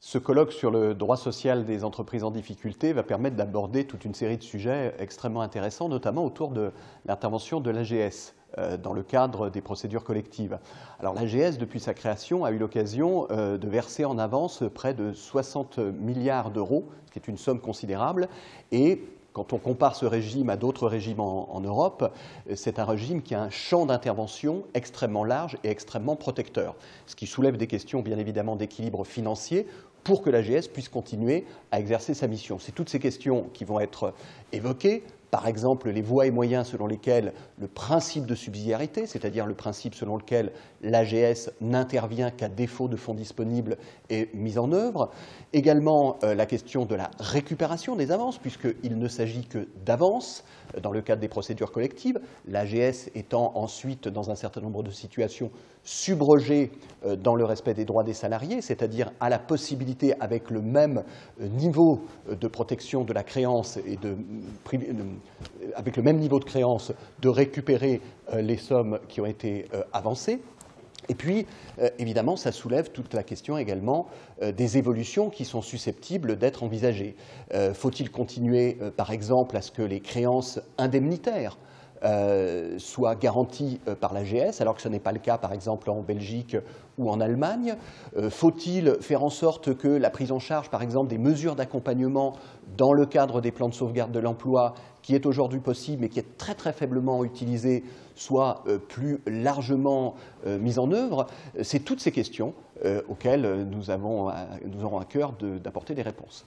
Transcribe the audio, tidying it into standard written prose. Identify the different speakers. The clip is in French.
Speaker 1: Ce colloque sur le droit social des entreprises en difficulté va permettre d'aborder toute une série de sujets extrêmement intéressants, notamment autour de l'intervention de l'AGS dans le cadre des procédures collectives. Alors l'AGS, depuis sa création, a eu l'occasion de verser en avance près de 60 milliards d'euros, ce qui est une somme considérable, et quand on compare ce régime à d'autres régimes en Europe, c'est un régime qui a un champ d'intervention extrêmement large et extrêmement protecteur, ce qui soulève des questions bien évidemment d'équilibre financier pour que l'AGS puisse continuer à exercer sa mission. C'est toutes ces questions qui vont être évoquées. Par exemple, les voies et moyens selon lesquels le principe de subsidiarité, c'est-à-dire le principe selon lequel l'AGS n'intervient qu'à défaut de fonds disponibles, est mis en œuvre. Également, la question de la récupération des avances, puisqu'il ne s'agit que d'avances dans le cadre des procédures collectives, l'AGS étant ensuite, dans un certain nombre de situations, subrogée dans le respect des droits des salariés, c'est-à-dire à la possibilité, avec le même niveau de protection de la créance et avec le même niveau de créance, de récupérer les sommes qui ont été avancées. Et puis, évidemment, ça soulève toute la question également des évolutions qui sont susceptibles d'être envisagées. Faut-il continuer, par exemple, à ce que les créances indemnitaires soient garanties par l'AGS, alors que ce n'est pas le cas, par exemple, en Belgique ou en Allemagne? Faut-il faire en sorte que la prise en charge, par exemple, des mesures d'accompagnement dans le cadre des plans de sauvegarde de l'emploi, qui est aujourd'hui possible, mais qui est très très faiblement utilisé, soit plus largement mise en œuvre? C'est toutes ces questions auxquelles nous aurons à cœur d'apporter des réponses.